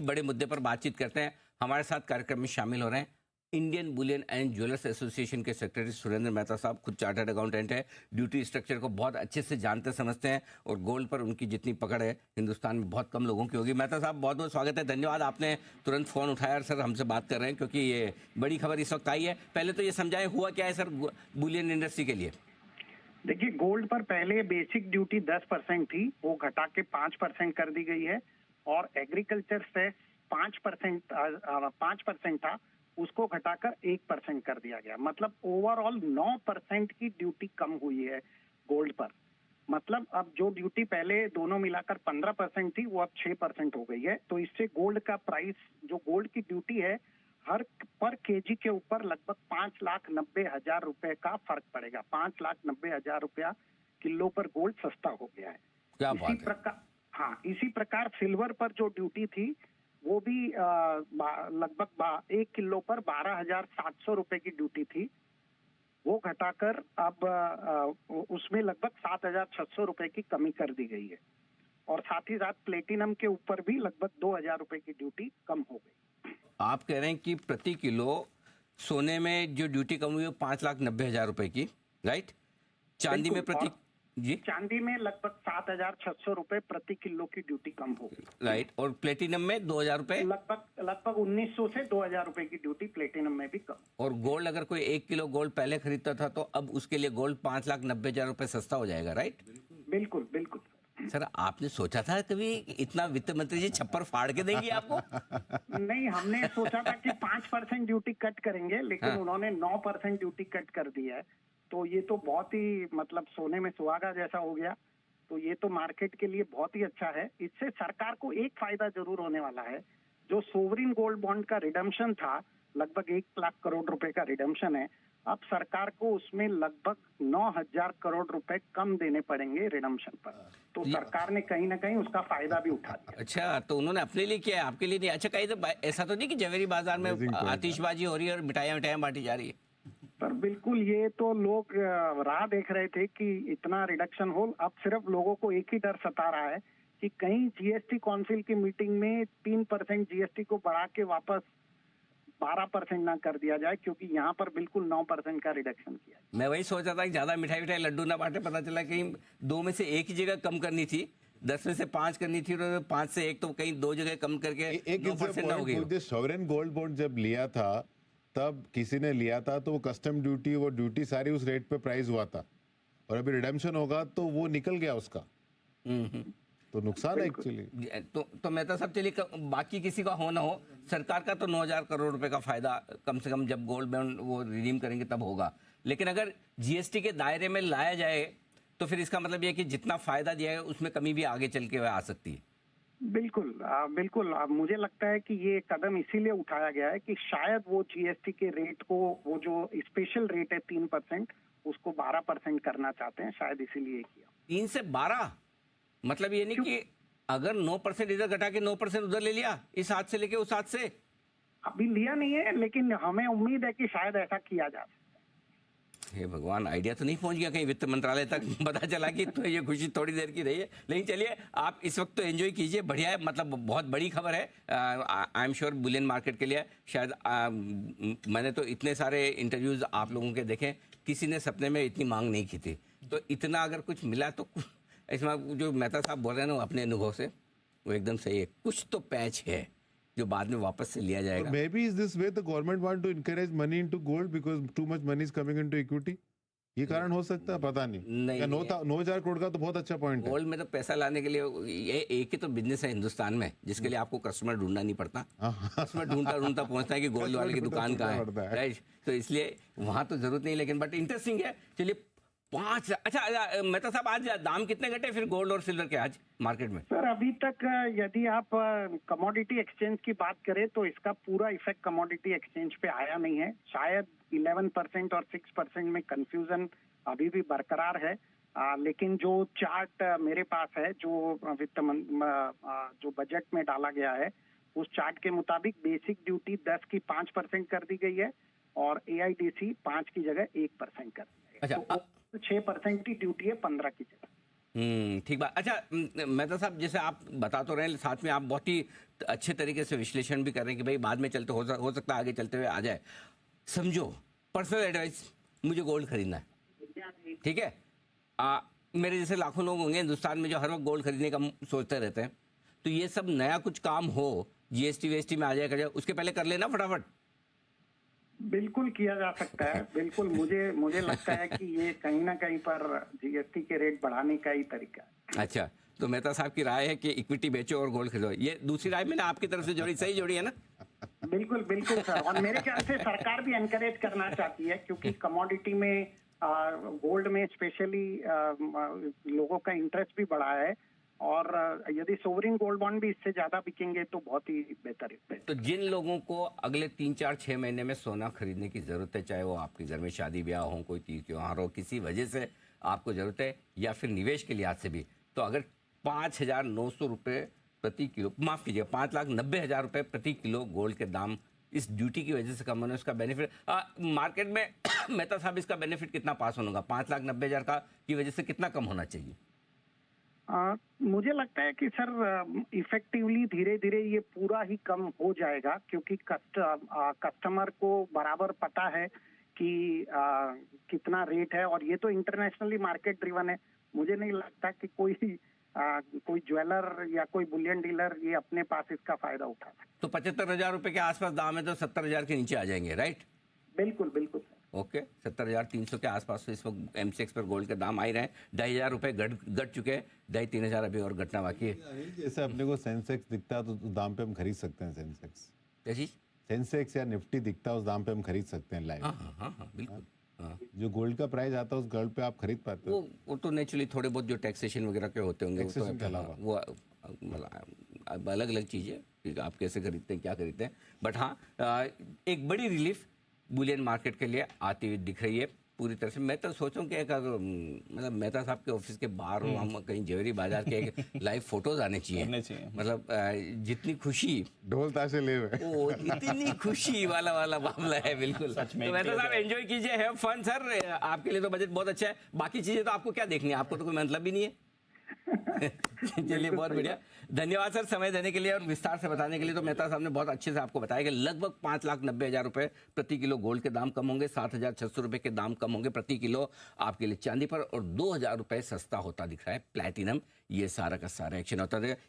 बड़े मुद्दे पर बातचीत करते हैं। हमारे साथ कार्यक्रम में शामिल हो रहे हैं Indian Boolean and jewellers association के सेक्रेटरी सुरेंद्र मेहता साहब। खुद चार्टर्ड अकाउंटेंट है, ड्यूटी स्ट्रक्चर को बहुत अच्छे से जानते समझते हैं और गोल्ड पर उनकी जितनी पकड़ है हिंदुस्तान में बहुत कम लोगों की होगी। मेहता साहब, बहुत बहुत स्वागत है, धन्यवाद आपने तुरंत फ़ोन उठाया और सर हमसे बात कर रहे हैं क्योंकि ये बड़ी खबर इस वक्त आई है। पहले तो ये समझाएं हुआ क्या है सर बुलियन इंडस्ट्री के लिए। देखिए, गोल्ड पर पहले बेसिक ड्यूटी 10% थी, वो घटा के 5% कर दी गई है और एग्रीकल्चर सेस 5% था, उसको घटाकर 1% कर दिया गया। मतलब ओवरऑल 9% की ड्यूटी कम हुई है गोल्ड पर। मतलब अब जो ड्यूटी पहले दोनों मिलाकर 15% थी, वो अब 6% हो गई है। तो इससे गोल्ड का प्राइस, जो गोल्ड की ड्यूटी है, हर पर केजी के ऊपर लगभग 5,90,000 रुपए का फर्क पड़ेगा। 5,90,000 रुपया किलो पर गोल्ड सस्ता हो गया है। क्या बात है। हाँ, इसी प्रकार सिल्वर पर जो ड्यूटी थी वो भी लगभग 1 किलो पर 12,700 रुपए की ड्यूटी थी, वो घटाकर अब उसमें लगभग 7,600 रुपए की कमी कर दी गई है। और साथ ही साथ प्लेटिनम के ऊपर भी लगभग 2,000 रुपए की ड्यूटी कम हो गई। आप कह रहे हैं कि प्रति किलो सोने में जो ड्यूटी कम हुई है 5,90,000 रुपए की, राइट? चांदी में प्रति जी चांदी में लगभग 7,600 रुपए प्रति किलो की ड्यूटी कम हो गई, राइट। और प्लेटिनम में 2,000 रुपए, लगभग 1,900 से 2,000 रुपए की ड्यूटी प्लेटिनम में भी कम। और गोल्ड, अगर कोई 1 किलो गोल्ड पहले खरीदता था तो अब उसके लिए गोल्ड 5,90,000 रुपए सस्ता हो जाएगा, राइट? बिल्कुल बिल्कुल। सर, आपने सोचा था कभी इतना वित्त मंत्री जी छप्पर फाड़ के देंगे आपको? नहीं, हमने सोचा था कि 5% ड्यूटी कट करेंगे, लेकिन उन्होंने 9% ड्यूटी कट कर दी है। तो ये तो बहुत ही मतलब सोने में सुहागा जैसा हो गया। तो ये तो मार्केट के लिए बहुत ही अच्छा है। इससे सरकार को एक फायदा जरूर होने वाला है। जो सोवरिन गोल्ड बॉन्ड का रिडम्पशन था, लगभग 1 लाख करोड़ रुपए का रिडम्पशन है, अब सरकार को उसमें लगभग 9,000 करोड़ रुपए कम देने पड़ेंगे रिडम्पशन पर। तो सरकार ने कहीं ना कहीं उसका फायदा भी उठा लिया। अच्छा, तो उन्होंने अपने लिए किया है, आपके लिए नहीं? अच्छा, कहीं तो ऐसा तो नहीं कि जवेरी बाजार में आतिशबाजी हो रही है और मिठाइयां बांटी जा रही है? सर बिल्कुल, ये तो लोग राह देख रहे थे कि इतना रिडक्शन हो। अब सिर्फ लोगों को एक ही डर सता रहा है कि कहीं जीएसटी काउंसिल की मीटिंग में 3% जीएसटी को बढ़ा के वापस 12% ना कर दिया जाए, क्योंकि यहाँ पर बिल्कुल 9% का रिडक्शन किया है। मैं वही सोच रहा था कि ज्यादा मिठाई लड्डू ना बांटे। पता चला कहीं 2 में से एक ही जगह कम करनी थी, 10 में से 5 करनी थी और 5 से 1 तो कहीं 2 जगह कम करके 9% ना हो गई। सॉवरेन गोल्ड बॉन्ड जब लिया था तब किसी ने लिया था तो वो कस्टम ड्यूटी, वो ड्यूटी सारी उस रेट पे प्राइस हुआ था, और अभी रिडेम्पशन होगा तो वो निकल गया उसका। तो नुकसान है एक्चुअली। तो मेहता साहब, चलिए बाकी किसी का हो ना हो, सरकार का तो 9,000 करोड़ रुपए का फायदा कम से कम जब गोल्ड बॉन्ड वो रिडीम करेंगे तब होगा। लेकिन अगर जीएसटी के दायरे में लाया जाए तो फिर इसका मतलब यह कि जितना फायदा दिया है उसमें कमी भी आगे चल के आ सकती है। बिल्कुल बिल्कुल। मुझे लगता है कि ये कदम इसीलिए उठाया गया है कि शायद वो जीएसटी के रेट को, वो जो स्पेशल रेट है 3%, उसको 12% करना चाहते हैं, शायद इसीलिए किया। 3 से 12 मतलब ये नहीं कि अगर 9% इधर घटा के 9% उधर ले लिया, इस हाथ से लेके उस हाथ से? अभी लिया नहीं है, लेकिन हमें उम्मीद है कि शायद ऐसा किया जा सकता है। हे भगवान, आइडिया तो नहीं पहुंच गया कहीं वित्त मंत्रालय तक? पता चला कि तो ये खुशी थोड़ी देर की रही है। लेकिन चलिए, आप इस वक्त तो एंजॉय कीजिए, बढ़िया है, मतलब बहुत बड़ी खबर है I am sure Boolean market के लिए। शायद मैंने तो इतने सारे इंटरव्यूज आप लोगों के देखे, किसी ने सपने में इतनी मांग नहीं की थी। तो इतना अगर कुछ मिला तो इसमें जो मेहता साहब बोल रहे हैं ना अपने अनुभव से, वो एकदम सही है। कुछ तो पैच है जो बाद में वापस से लिया जाएगा। Maybe is this way the government want to encourage money into gold because too much money is coming into equity? ये कारण हो सकता है, पता नहीं। 9,000 करोड़ का तो बहुत अच्छा पॉइंट है। गोल्ड में तो पैसा लाने के लिए ये एक ही तो बिजनेस है हिंदुस्तान में, जिसके लिए आपको कस्टमर ढूंढना नहीं पड़ता। कस्टमर ढूंढता पहुंचता है कि गोल्ड वाले की दुकान कहाँ है, राइट? तो इसलिए वहां तो जरूरत नहीं, लेकिन बट इंटरेस्टिंग है। चलिए 5। अच्छा मेहता साहब, आज दाम कितने घटे फिर गोल्ड और सिल्वर के आज मार्केट में? सर अभी तक यदि आप कमोडिटी एक्सचेंज की बात करें तो इसका पूरा इफेक्ट कमोडिटी एक्सचेंज पे आया नहीं है। शायद 11% और 6% में कंफ्यूजन अभी भी बरकरार है। लेकिन जो चार्ट मेरे पास है, जो जो बजट में डाला गया है, उस चार्ट के मुताबिक बेसिक ड्यूटी 10 की 5% कर दी गई है और AIDC 5 की जगह 1% कर दी है। अच्छा, तो 6% की ड्यूटी है 15 की जगह। ठीक बात। अच्छा मेहता साहब, जैसे आप बता तो रहे हैं, साथ में आप बहुत ही अच्छे तरीके से विश्लेषण भी कर रहे हैं कि भाई बाद में चलते हो सकता है आगे चलते हुए आ जाए। समझो, पर्सनल एडवाइस, मुझे गोल्ड खरीदना है, ठीक है। मेरे जैसे लाखों लोग होंगे हिंदुस्तान में जो हर वक्त गोल्ड खरीदने का सोचते रहते हैं, तो ये सब नया कुछ काम हो, जीएसटी वीएसटी में आ जाए उसके पहले कर लेना फटाफट। बिल्कुल किया जा सकता है, बिल्कुल। मुझे लगता है कि ये कहीं ना कहीं पर जीएसटी के रेट बढ़ाने का ही तरीका है। अच्छा, तो मेहता साहब की राय है कि इक्विटी बेचो और गोल्ड खरीदो। ये दूसरी राय मैंने आपकी तरफ से जोड़ी, सही जोड़ी है ना? बिल्कुल बिल्कुल सर। और मेरे ख्याल से सरकार भी एनकरेज करना चाहती है, क्योंकि कमोडिटी में गोल्ड में स्पेशली लोगों का इंटरेस्ट भी बढ़ा है, और यदि सोवरिन गोल्ड बॉन्ड भी इससे ज्यादा बिकेंगे तो बहुत ही बेहतर है। तो जिन लोगों को अगले 3-4-6 महीने में सोना खरीदने की जरूरत है, चाहे वो आपके घर में शादी ब्याह हो, कोई तीज त्योहार हो, किसी वजह से आपको जरूरत है, या फिर निवेश के लिहाज से भी, तो अगर 5,900 रुपये प्रति किलो, माफ कीजिए 5,90,000 रुपये प्रति किलो गोल्ड के दाम इस ड्यूटी की वजह से कम होने, उसका बेनिफिट मार्केट में मेहता साहब इसका बेनिफिट कितना पास होगा? 5,90,000 का की वजह से कितना कम होना चाहिए? मुझे लगता है कि सर इफेक्टिवली धीरे धीरे ये पूरा ही कम हो जाएगा, क्योंकि कस्टमर को बराबर पता है कि कितना रेट है, और ये तो इंटरनेशनली मार्केट ड्रिवन है। मुझे नहीं लगता कि कोई ज्वेलर या कोई बुलियन डीलर ये अपने पास इसका फायदा उठा सकता। तो 75,000 रुपये के आसपास दाम है, तो 70,000 के नीचे आ जाएंगे, राइट? बिल्कुल बिल्कुल सर। ओके, 70,300 के आसपास तो इस वक्त एमसीएक्स पर गोल्ड के दाम आ ही रहे हैं। 2,500 रुपये घट चुके हैं, 2,500-3,000 अभी और घटना बाकी है। जैसे अपने को सेंसेक्स दिखता है तो दाम पे हम खरीद सकते हैं सेंसेक्स। क्या चीज? सेंसेक्स या निफ्टी दिखता है उस दाम पे हम खरीद सकते हैं लाइव। हाँ, बिल्कुल। हाँ, जो गोल्ड का प्राइस आता है उस गोल्ड पे आप खरीद पाते हो। वो तो नेचुरली थोड़े बहुत जो टैक्सेशन वगैरह के होते होंगे, Taxation के अलावा। वो अब अलग अलग चीज़ें कि आप कैसे खरीदते हैं, क्या खरीदते हैं। बट हाँ, एक बड़ी रिलीफ बुलियन मार्केट के लिए आती हुई दिख रही है पूरी तरह से। मैं तो सोचूं कि मतलब मेहता साहब के ऑफिस के बाहर हो, हम कहीं जवेरी बाजार के एक लाइव फोटोज आने चाहिए। मतलब जितनी खुशी, ढोल ताशे ले हुए। ओ इतनी खुशी वाला मामला है, बिल्कुल। तो मेहता साहब एंजॉय कीजिए, हैव फन सर। आपके लिए तो बजट बहुत अच्छा है, बाकी चीजें तो आपको क्या देखनी है, आपको तो कोई मतलब भी नहीं है। चलिए, बहुत बढ़िया, धन्यवाद सर समय देने के लिए और विस्तार से बताने के लिए। तो मेहता साहब ने बहुत अच्छे से आपको बताया कि लगभग 5,90,000 रुपए प्रति किलो गोल्ड के दाम कम होंगे, 7,600 रुपए के दाम कम होंगे प्रति किलो आपके लिए चांदी पर, और 2,000 रुपए सस्ता होता दिख रहा है प्लैटिनम। ये सारा का सारा एक्शन होता है।